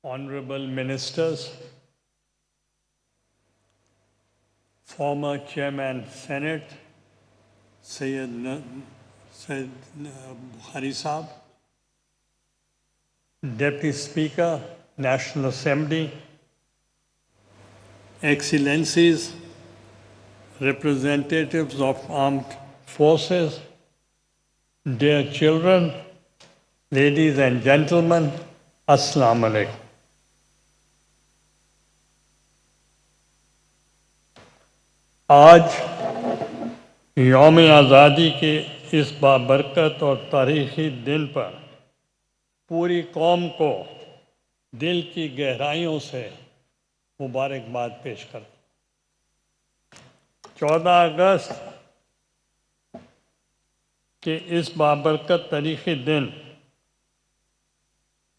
honorable ministers, former Chairman Senate, Syed Bukhari Saab, Deputy Speaker, National Assembly, Excellencies, representatives of armed forces, dear children, ladies and gentlemen, Assalamu alaikum. آج یوم آزادی کے اس بابرکت اور تاریخی دن پر پوری قوم کو دل کی گہرائیوں سے مبارکباد پیش کرتا ہوں۔ 14 اگست کے اس بابرکت تاریخی دن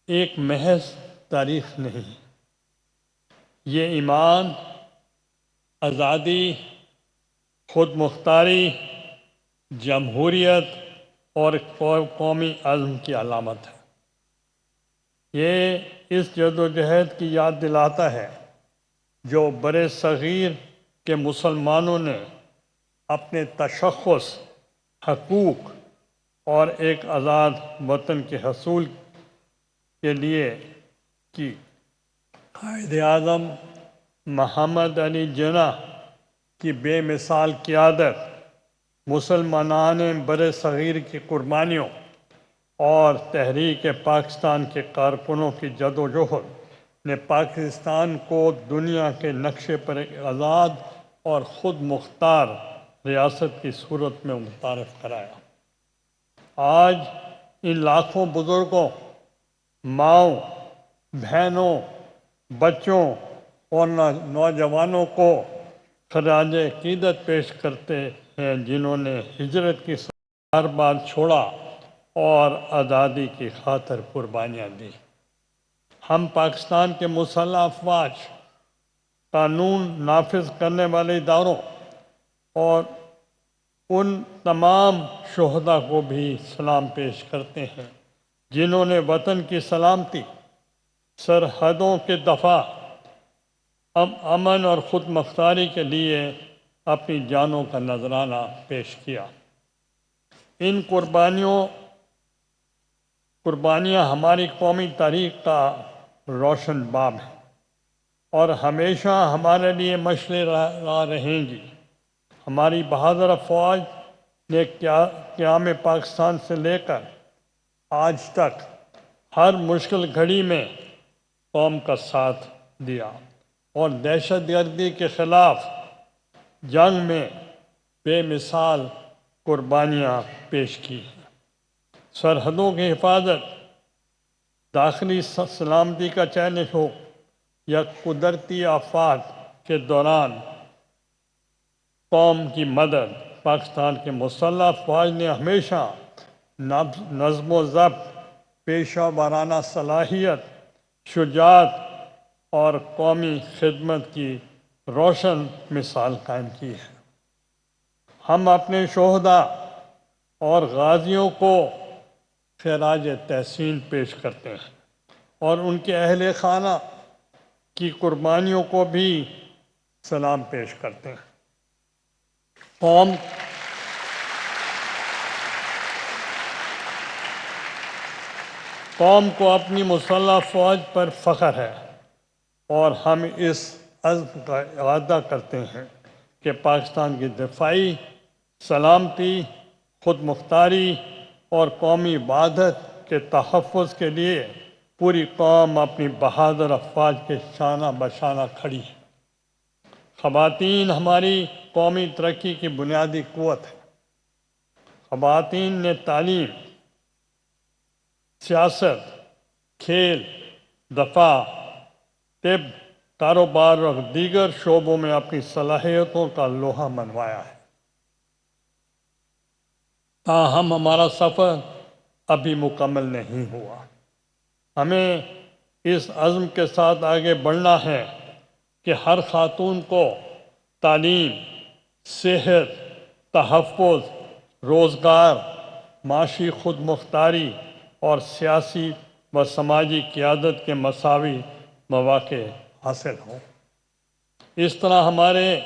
ایک محض تاریخ نہیں، یہ ایمان، آزادی، خود مختاری، جمہوریت اور قومی عزم کی علامت ہے۔ یہ اس جدوجہد کی یاد دلاتا ہے جو برِ صغیر کے مسلمانوں نے اپنے تشخص، حقوق اور ایک آزاد وطن کے حصول کے لیے کی۔ قائد اعظم محمد علی جناح کی بے مثال قیادت، مسلمانان برِ صغیر کی قربانیوں اور تحریک پاکستان کے کارکنوں کی جدوجہد نے پاکستان کو دنیا کے نقشے پر ایک آزاد اور خود مختار ریاست کی صورت میں متعارف کرایا۔ آج ان لاکھوں بزرگوں، ماؤں، بہنوں، بچوں اور نوجوانوں کو خراج عقیدت پیش کرتے ہیں جنہوں نے ہجرت کی بار بار چھوڑا اور آزادی کی خاطر قربانیاں دی۔ ہم پاکستان کے مسلح افواج، قانون نافذ کرنے والے اداروں اور ان تمام شہداء کو بھی سلام پیش کرتے ہیں جنہوں نے وطن کی سلامتی، سرحدوں کے دفاع، امن اور خود مختاری کے لیے اپنی جانوں کا نذرانہ پیش کیا۔ ان قربانیاں ہماری قومی تاریخ کا روشن باب ہیں اور ہمیشہ ہمارے لیے مشعل راہ رہیں گی۔ ہماری بہادر افواج نے قیام پاکستان سے لے کر آج تک ہر مشکل گھڑی میں قوم کا ساتھ دیا اور دہشت گردی کے خلاف جنگ میں بے مثال قربانیاں پیش کی۔ سرحدوں کی حفاظت، داخلی سلامتی کا چیلنج ہو یا قدرتی آفات کے دوران قوم کی مدد، پاکستان کے مسلح افواج نے ہمیشہ نظم و ضبط، پیشہ ورانہ صلاحیت، شجاعت اور قومی خدمت کی روشن مثال قائم کی ہے۔ ہم اپنے شہداء اور غازیوں کو خراج تحسین پیش کرتے ہیں اور ان کے اہل خانہ کی قربانیوں کو بھی سلام پیش کرتے ہیں۔ قوم کو اپنی مسلح فوج پر فخر ہے اور ہم اس عزم کا اعادہ کرتے ہیں کہ پاکستان کی دفاعی، سلامتی، خود مختاری اور قومی وحدت کے تحفظ کے لیے پوری قوم اپنی بہادر افواج کے شانہ بشانہ کھڑی ہے۔ خواتین ہماری قومی ترقی کی بنیادی قوت ہے۔ خواتین نے تعلیم، سیاست، کھیل، دفاع، طب، کاروبار اور دیگر شعبوں میں اپنی صلاحیتوں کا لوہا منوایا ہے۔ تاہم ہمارا سفر ابھی مکمل نہیں ہوا۔ ہمیں اس عزم کے ساتھ آگے بڑھنا ہے کہ ہر خاتون کو تعلیم، صحت، تحفظ، روزگار، معاشی خود مختاری اور سیاسی و سماجی قیادت کے مساوی مواقع حاصل ہوں۔ اس طرح ہمارے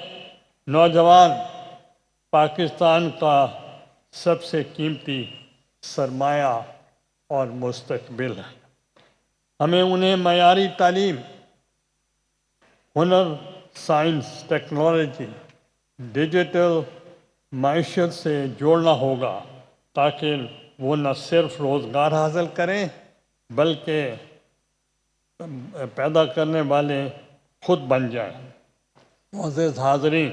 نوجوان پاکستان کا سب سے قیمتی سرمایہ اور مستقبل ہے۔ ہمیں انہیں معیاری تعلیم، ہنر، سائنس، ٹیکنالوجی، ڈیجیٹل معیشت سے جوڑنا ہوگا تاکہ وہ نہ صرف روزگار حاصل کریں بلکہ پیدا کرنے والے خود بن جائیں۔ معزز حاضرین،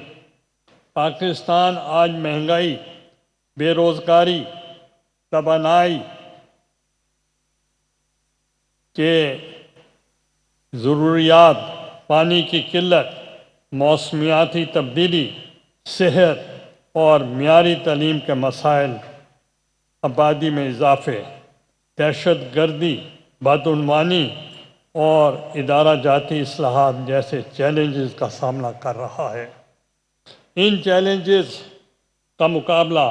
پاکستان آج مہنگائی، بے روزگاری، توانائی کے ضروریات، پانی کی قلت، موسمیاتی تبدیلی، صحت اور معیاری تعلیم کے مسائل، آبادی میں اضافے، دہشت گردی، بدعنوانی اور ادارہ جاتی اصلاحات جیسے چیلنجز کا سامنا کر رہا ہے۔ ان چیلنجز کا مقابلہ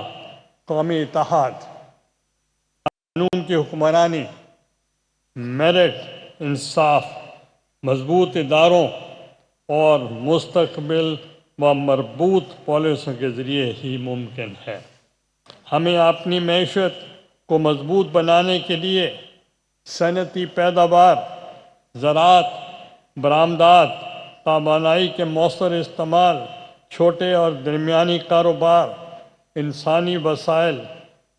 قومی اتحاد، قانون کی حکمرانی، میرٹ، انصاف، مضبوط اداروں اور مستقبل و مربوط پالیسیوں کے ذریعے ہی ممکن ہے۔ ہمیں اپنی معیشت کو مضبوط بنانے کے لیے صنعتی پیداوار، زراعت، برآمدات، توانائی کے مؤثر استعمال، چھوٹے اور درمیانی کاروبار، انسانی وسائل،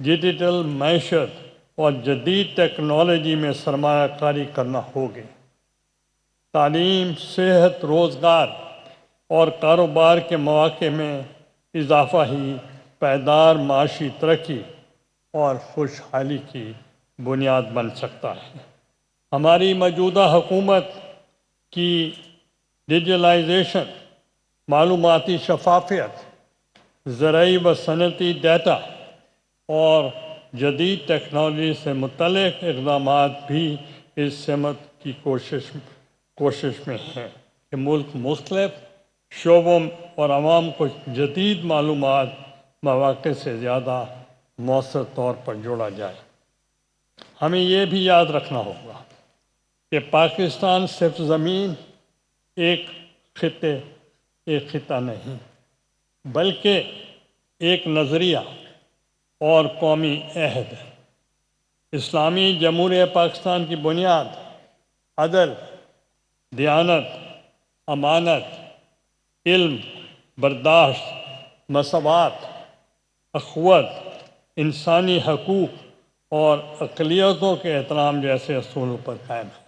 ڈیجیٹل معیشت اور جدید ٹیکنالوجی میں سرمایہ کاری کرنا ہوگی۔ تعلیم، صحت، روزگار اور کاروبار کے مواقع میں اضافہ ہی پائیدار معاشی ترقی اور خوشحالی کی بنیاد بن سکتا ہے۔ ہماری موجودہ حکومت کی ڈیجیٹلائزیشن، معلوماتی شفافیت، زرعی و صنعتی ڈیٹا اور جدید ٹیکنالوجی سے متعلق اقدامات بھی اس سمت کی کوشش میں ہیں کہ ملک مختلف شعبوں اور عوام کو جدید معلومات مواقع سے زیادہ مؤثر طور پر جوڑا جائے۔ ہمیں یہ بھی یاد رکھنا ہوگا کہ پاکستان صرف زمین، ایک خطہ نہیں بلکہ ایک نظریہ اور قومی عہد ہے۔ اسلامی جمہوریہ پاکستان کی بنیاد عدل، دیانت، امانت، علم، برداشت، مساوات، اخوت، انسانی حقوق اور اقلیتوں کے احترام جیسے اصولوں پر قائم ہے۔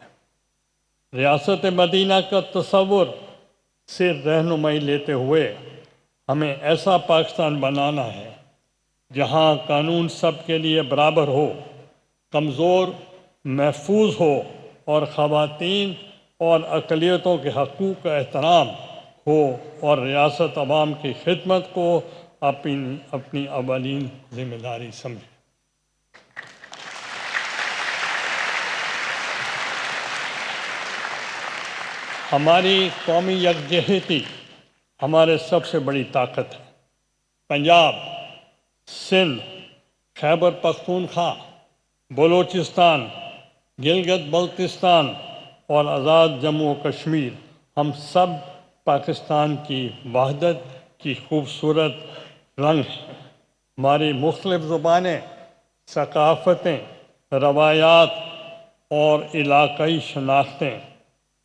ریاست مدینہ کا تصور سے رہنمائی لیتے ہوئے ہمیں ایسا پاکستان بنانا ہے جہاں قانون سب کے لیے برابر ہو، کمزور محفوظ ہو اور خواتین اور اقلیتوں کے حقوق کا احترام ہو، اور ریاست عوام کی خدمت کو اپنی اولین ذمہ داری سمجھے۔ ہماری قومی یکجہتی ہمارے سب سے بڑی طاقت ہے۔ پنجاب، سندھ، خیبر پختونخوا، بلوچستان، گلگت بلتستان اور آزاد جموں و کشمیر، ہم سب پاکستان کی وحدت کی خوبصورت رنگ ہیں۔ ہماری مختلف زبانیں، ثقافتیں، روایات اور علاقائی شناختیں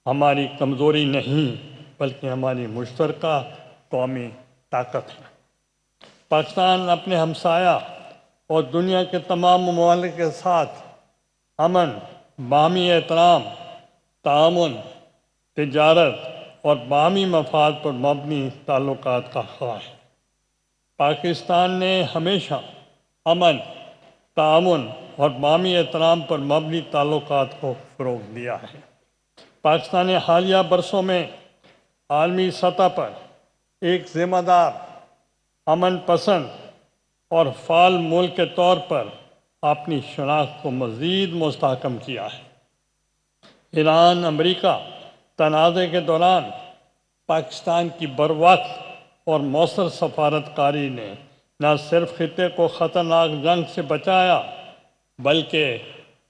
ہماری کمزوری نہیں بلکہ ہماری مشترکہ قومی طاقت ہے۔ پاکستان اپنے ہمسایہ اور دنیا کے تمام ممالک کے ساتھ امن، باہمی احترام، تعاون، تجارت اور باہمی مفاد پر مبنی تعلقات کا خواہاں ہے۔ پاکستان نے ہمیشہ امن، تعاون اور باہمی احترام پر مبنی تعلقات کو فروغ دیا ہے۔ پاکستان نے حالیہ برسوں میں عالمی سطح پر ایک ذمہ دار، امن پسند اور فعال ملک کے طور پر اپنی شناخت کو مزید مستحکم کیا ہے۔ ایران امریکہ تنازع کے دوران پاکستان کی بروقت اور مؤثر سفارت کاری نے نہ صرف خطے کو خطرناک جنگ سے بچایا بلکہ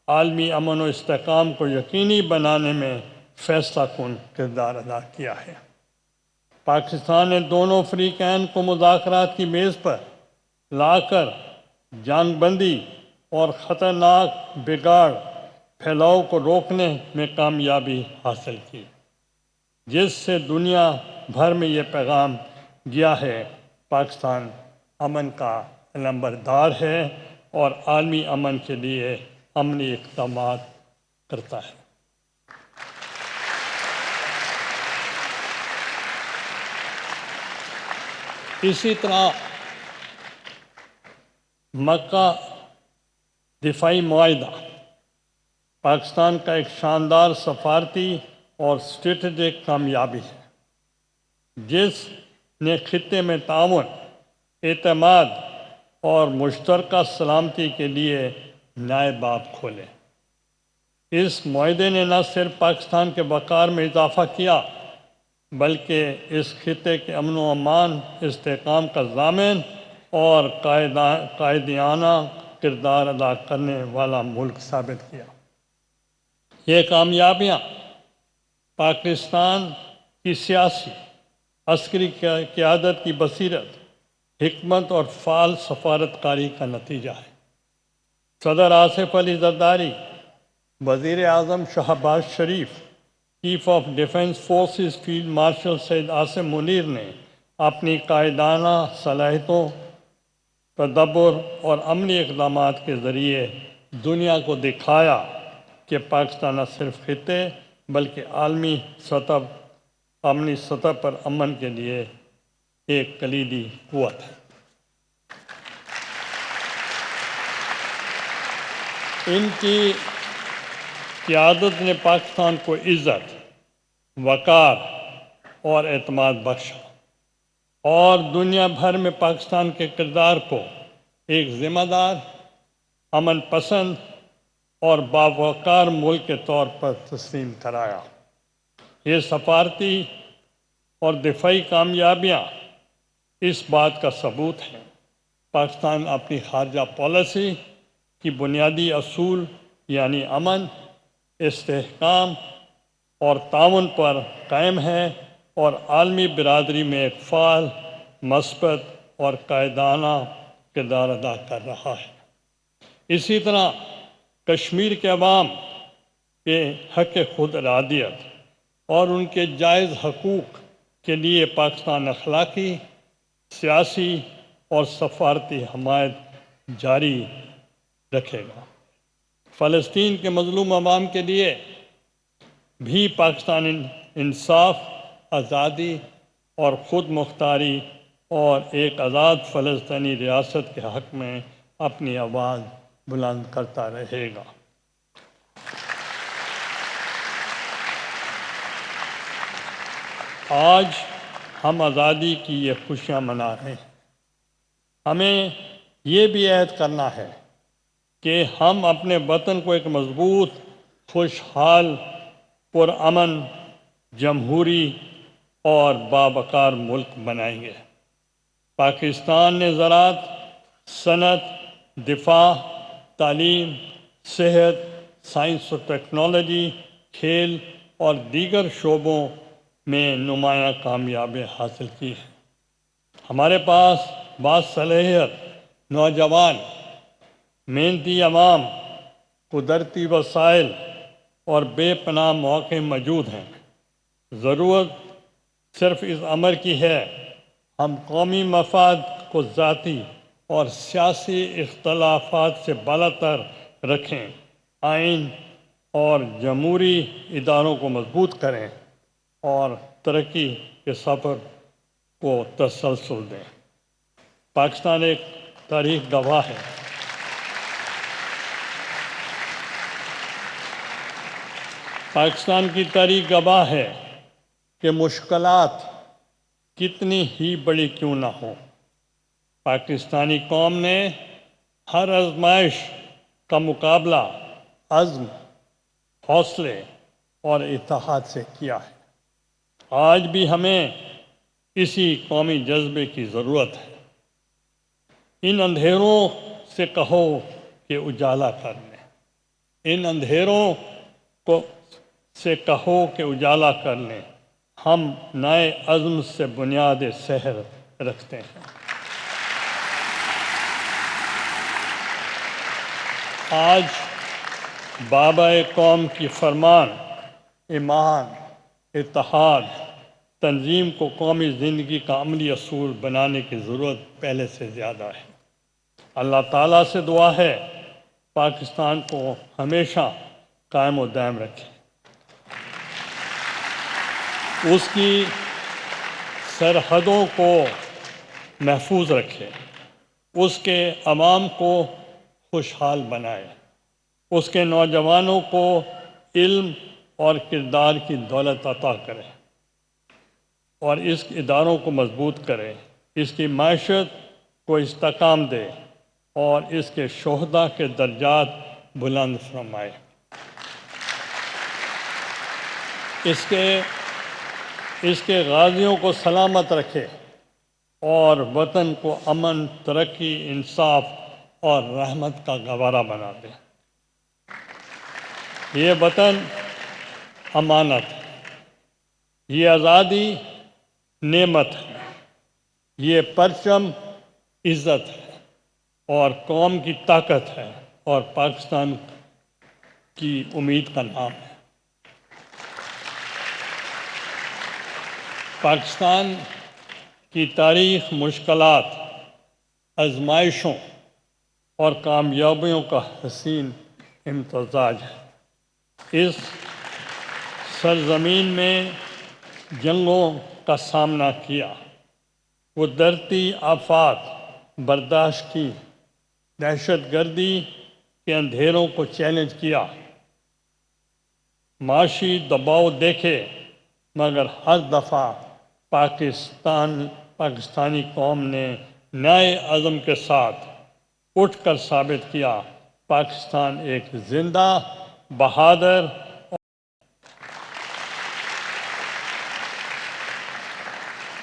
عالمی امن و استحکام کو یقینی بنانے میں فیصلہ کن کردار ادا کیا ہے۔ پاکستان نے دونوں فریقین کو مذاکرات کی میز پر لا کر جنگ بندی اور خطرناک بگاڑ پھیلاؤ کو روکنے میں کامیابی حاصل کی، جس سے دنیا بھر میں یہ پیغام گیا ہے پاکستان امن کا علمبردار ہے اور عالمی امن کے لیے عملی اقدامات کرتا ہے۔ اسی طرح مکہ دفاعی معاہدہ پاکستان کا ایک شاندار سفارتی اور اسٹریٹجک کامیابی ہے، جس نے خطے میں تعاون، اعتماد اور مشترکہ سلامتی کے لیے نئے باب کھولے۔ اس معاہدے نے نہ صرف پاکستان کے وقار میں اضافہ کیا بلکہ اس خطے کے امن و امان، استحکام کا ضامن اور قائدانہ کردار ادا کرنے والا ملک ثابت کیا۔ یہ کامیابیاں پاکستان کی سیاسی، عسکری قیادت کی بصیرت، حکمت اور فعال سفارتکاری کا نتیجہ ہے۔ صدر آصف علی زرداری، وزیر اعظم Shehbaz Sharif, chief of defence forces field marshal Syed Asim Munir نے اپنی قائدانہ صلاحیتوں، تدبر اور عملی اقدامات کے ذریعے دنیا کو دکھایا کہ پاکستان نہ صرف خطے بلکہ عالمی امنی سطح پر امن کے لیے ایک کلیدی قوت ہے۔ ان کی قیادت نے پاکستان کو عزت، وقار اور اعتماد بخشا اور دنیا بھر میں پاکستان کے کردار کو ایک ذمہ دار، امن پسند اور باوقار ملک کے طور پر تسلیم کرایا۔ یہ سفارتی اور دفاعی کامیابیاں اس بات کا ثبوت ہیں پاکستان اپنی خارجہ پالیسی کی بنیادی اصول یعنی امن، استحکام اور تعاون پر قائم ہے اور عالمی برادری میں ایک فعال، مثبت اور قائدانہ کردار ادا کر رہا ہے۔ اسی طرح کشمیر کے عوام کے حق خود ارادیت اور ان کے جائز حقوق کے لیے پاکستان اخلاقی، سیاسی اور سفارتی حمایت جاری رکھے گا۔ فلسطین کے مظلوم عوام کے لیے بھی پاکستان انصاف، آزادی اور خود مختاری اور ایک آزاد فلسطینی ریاست کے حق میں اپنی آواز بلند کرتا رہے گا۔ آج ہم آزادی کی یہ خوشیاں منا رہے ہیں۔ ہمیں یہ بھی عہد کرنا ہے کہ ہم اپنے وطن کو ایک مضبوط، خوشحال، پرامن، جمہوری اور باوقار ملک بنائیں گے۔ پاکستان نے زراعت، صنعت، دفاع، تعلیم، صحت، سائنس و ٹیکنالوجی، کھیل اور دیگر شعبوں میں نمایاں کامیابی حاصل کی ہے۔ ہمارے پاس باصلاحیت نوجوان، محنتی عوام، قدرتی وسائل اور بے پناہ مواقع موجود ہیں۔ ضرورت صرف اس امر کی ہے ہم قومی مفاد کو ذاتی اور سیاسی اختلافات سے بالاتر رکھیں، آئین اور جمہوری اداروں کو مضبوط کریں اور ترقی کے سفر کو تسلسل دیں۔ پاکستان ایک تاریخ گواہ ہے۔ پاکستان کی تاریخ گواہ ہے کہ مشکلات کتنی ہی بڑی کیوں نہ ہوں، پاکستانی قوم نے ہر آزمائش کا مقابلہ عزم، حوصلے اور اتحاد سے کیا ہے۔ آج بھی ہمیں اسی قومی جذبے کی ضرورت ہے۔ ان اندھیروں سے کہو کہ اجالا کر لیں، ان اندھیروں کو سے کہو کہ اجالا کر لیں، ہم نئے عزم سے بنیاد سحر رکھتے ہیں۔ آج بابا قوم کی فرمان ایمان، اتحاد، تنظیم کو قومی زندگی کا عملی اصول بنانے کی ضرورت پہلے سے زیادہ ہے۔ اللہ تعالیٰ سے دعا ہے پاکستان کو ہمیشہ قائم و دائم رکھے، اس کی سرحدوں کو محفوظ رکھے، اس کے عوام کو خوشحال بنائے، اس کے نوجوانوں کو علم اور کردار کی دولت عطا کرے اور اس اداروں کو مضبوط کرے، اس کی معیشت کو استحکام دے اور اس کے شہداء کے درجات بلند فرمائے۔ اس کے غازیوں کو سلامت رکھے اور وطن کو امن، ترقی، انصاف اور رحمت کا گہوارہ بنا دے۔ یہ وطن امانت ہے، یہ آزادی نعمت ہے، یہ پرچم عزت ہے اور قوم کی طاقت ہے اور پاکستان کی امید کا نام ہے۔ پاکستان کی تاریخ مشکلات، آزمائشوں اور کامیابیوں کا حسین امتزاج ہے۔ اس سرزمین میں جنگوں کا سامنا کیا، قدرتی آفات برداشت کی، دہشت گردی کے اندھیروں کو چیلنج کیا، معاشی دباؤ دیکھے، مگر ہر دفعہ پاکستانی قوم نے نئے عزم کے ساتھ اٹھ کر ثابت کیا پاکستان ایک زندہ، بہادر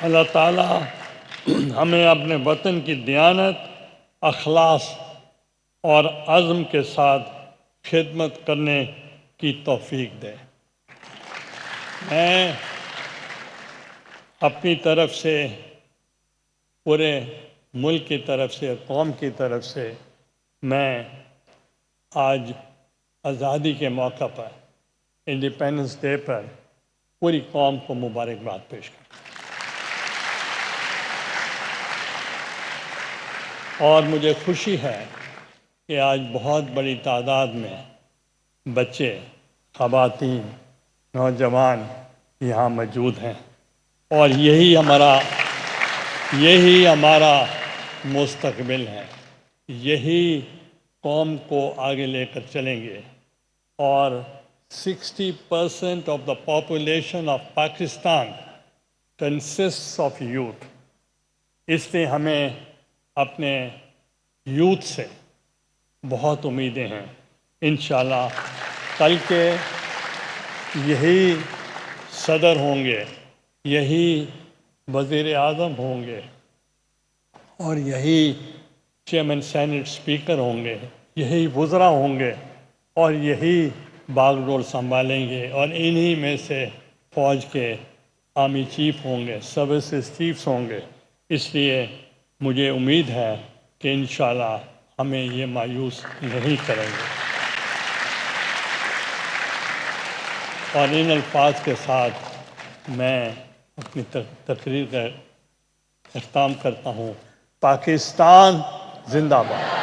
اللہ تعالیٰ ہمیں اپنے وطن کی دیانت، اخلاص اور عزم کے ساتھ خدمت کرنے کی توفیق دے۔ میں اپنی طرف سے، پورے ملک کی طرف سے، قوم کی طرف سے میں آج آزادی کے موقع پر، انڈیپینڈنس ڈے پر پوری قوم کو مبارکباد پیش کرتا ہوں۔ اور مجھے خوشی ہے کہ آج بہت بڑی تعداد میں بچے، خواتین، نوجوان یہاں موجود ہیں اور یہی ہمارا مستقبل ہے، یہی قوم کو آگے لے کر چلیں گے۔ اور 60% of the population of Pakistan consists of youth۔ اس لیے ہمیں اپنے یوتھ سے بہت امیدیں ہیں۔ انشاءاللہ کل کے یہی صدر ہوں گے، یہی وزیر اعظم ہوں گے اور یہی چیئرمین سینٹ اسپیکر ہوں گے، یہی وزراء ہوں گے اور یہی باغ ڈور سنبھالیں گے، اور انہی میں سے فوج کے آرمی چیف ہوں گے، سروسز چیفز ہوں گے۔ اس لیے مجھے امید ہے کہ انشاءاللہ ہمیں یہ مایوس نہیں کریں گے۔ اور ان الفاظ کے ساتھ میں اپنی تقریر کا اختتام کرتا ہوں۔ پاکستان زندہ باد۔